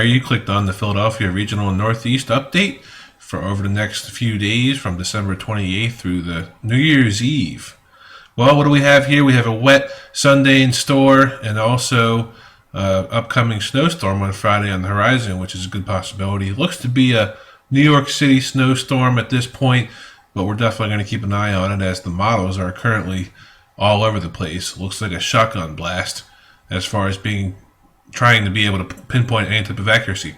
there you clicked on the Philadelphia Regional and Northeast update for over the next few days from December 28th through the New Year's Eve. Well, what do we have here? We have a wet Sunday in store and also upcoming snowstorm on Friday on the horizon, which is a good possibility. It looks to be a New York City snowstorm at this point, but we're definitely going to keep an eye on it as the models are currently all over the place. Looks like a shotgun blast as far as trying to be able to pinpoint any type of accuracy.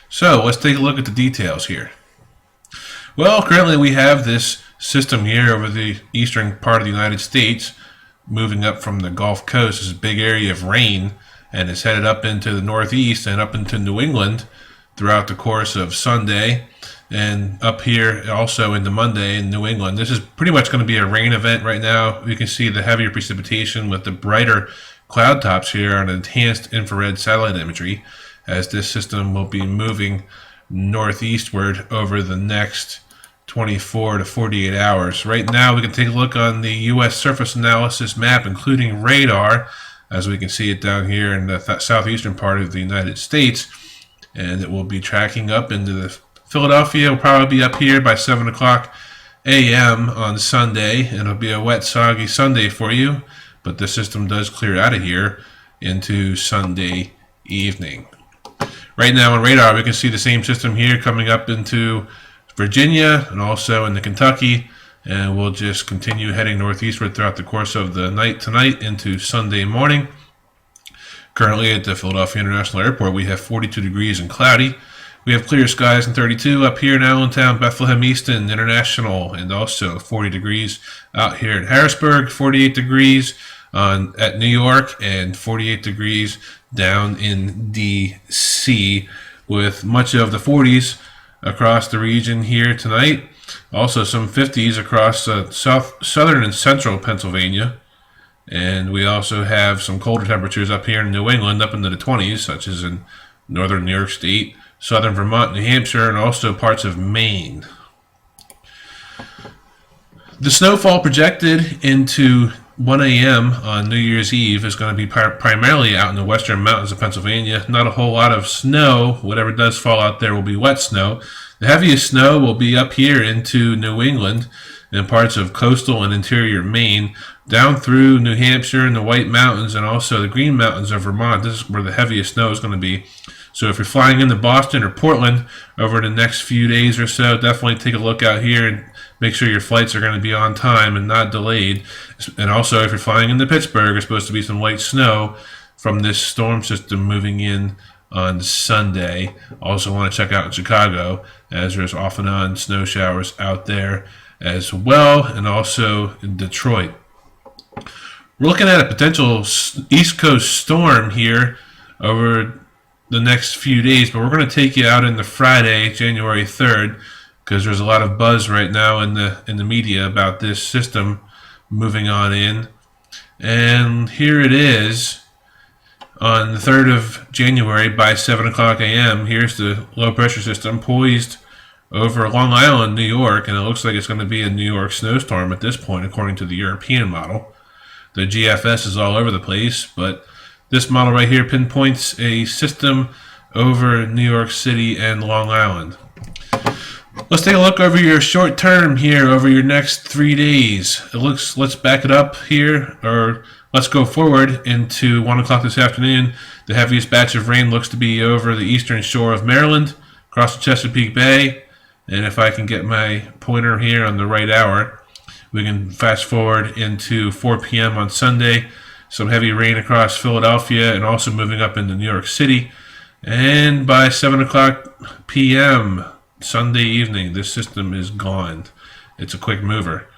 So let's take a look at the details here. Well, currently we have this system here over the eastern part of the United States moving up from the Gulf Coast. This is a big area of rain and it's headed up into the Northeast and up into New England throughout the course of Sunday, and up here also into Monday in New England. This is pretty much going to be a rain event right now. You can see the heavier precipitation with the brighter cloud tops here on enhanced infrared satellite imagery, as this system will be moving northeastward over the next 24 to 48 hours. Right now we can take a look on the U.S. surface analysis map, including radar, as we can see it down here in the southeastern part of the United States, and it will be tracking up into the Philadelphia. Will probably be up here by 7 o'clock a.m. on Sunday, and it'll be a wet, soggy Sunday for you, but the system does clear out of here into Sunday evening. Right now on radar, we can see the same system here coming up into Virginia and also into Kentucky, and we'll just continue heading northeastward throughout the course of the night tonight into Sunday morning. Currently at the Philadelphia International Airport, we have 42 degrees and cloudy. We have clear skies and 32 up here in Allentown, Bethlehem Easton International, and also 40 degrees out here at Harrisburg, 48 degrees at New York, and 48 degrees down in D.C., with much of the 40s across the region here tonight. Also some 50s across southern and central Pennsylvania. And we also have some colder temperatures up here in New England, up into the 20s, such as in northern New York State, southern Vermont, New Hampshire, and also parts of Maine. The snowfall projected into 1 a.m. on New Year's Eve is going to be primarily out in the western mountains of Pennsylvania. Not a whole lot of snow. Whatever does fall out there will be wet snow. The heaviest snow will be up here into New England and parts of coastal and interior Maine, down through New Hampshire and the White Mountains and also the Green Mountains of Vermont. This is where the heaviest snow is going to be. So if you're flying into Boston or Portland over the next few days or so, definitely take a look out here and make sure your flights are going to be on time and not delayed. And also if you're flying into Pittsburgh, there's supposed to be some light snow from this storm system moving in on Sunday. Also want to check out in Chicago, as there's off and on snow showers out there as well, and also in Detroit. We're looking at a potential East Coast storm here over the next few days, but we're going to take you out into Friday, January 3rd, because there's a lot of buzz right now in the media about this system moving on in. And here it is on the 3rd of January by 7 o'clock a.m. Here's the low pressure system poised over Long Island, New York, and it looks like it's going to be a New York snowstorm at this point, according to the European model. The GFS is all over the place, but this model right here pinpoints a system over New York City and Long Island. Let's take a look over your short term here over your next 3 days. Let's back it up here, or let's go forward into 1 o'clock this afternoon. The heaviest batch of rain looks to be over the eastern shore of Maryland, across the Chesapeake Bay. And if I can get my pointer here on the right hour, we can fast forward into 4 p.m. on Sunday. Some heavy rain across Philadelphia and also moving up into New York City. And by 7 o'clock p.m. Sunday evening, this system is gone. It's a quick mover.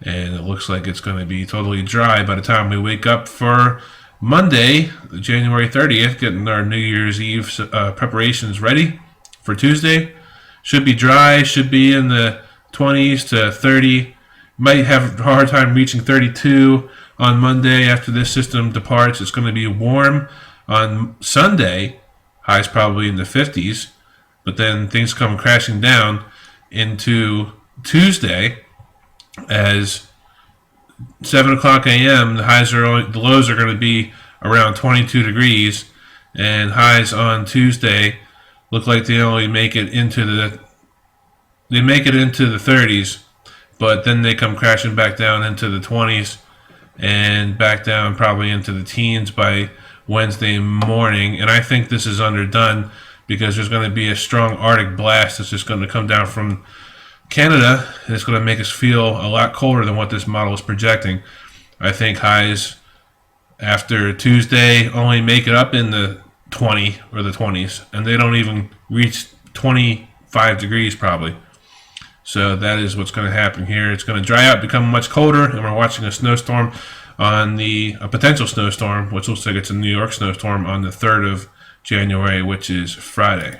And it looks like it's going to be totally dry by the time we wake up for Monday, January 30th, getting our New Year's Eve preparations ready for Tuesday. Should be dry, should be in the 20s to 30. Might have a hard time reaching 32 on Monday after this system departs. It's going to be warm on Sunday, highs probably in the 50s, but then things come crashing down into Tuesday as 7 o'clock a.m. The lows are going to be around 22 degrees, and highs on Tuesday look like they only make it into the 30s, but then they come crashing back down into the 20s and back down probably into the teens by Wednesday morning. And I think this is underdone because there's going to be a strong Arctic blast that's just going to come down from Canada, and it's going to make us feel a lot colder than what this model is projecting. I think highs after Tuesday only make it up in the 20 or the 20s, and they don't even reach 25 degrees probably. So that is what's going to happen here. It's going to dry out, become much colder, and we're watching a snowstorm a potential snowstorm, which looks like it's a New York snowstorm on the 3rd of January, which is Friday.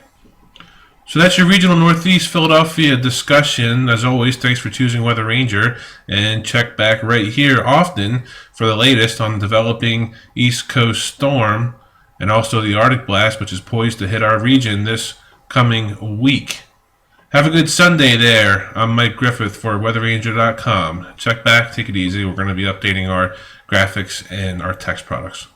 So that's your regional Northeast Philadelphia discussion. As always, thanks for choosing Weather Ranger, and check back right here often for the latest on the developing East Coast storm and also the Arctic blast, which is poised to hit our region this coming week. Have a good Sunday there. I'm Mike Griffith for WeatherRanger.com. Check back, take it easy. We're going to be updating our graphics and our text products.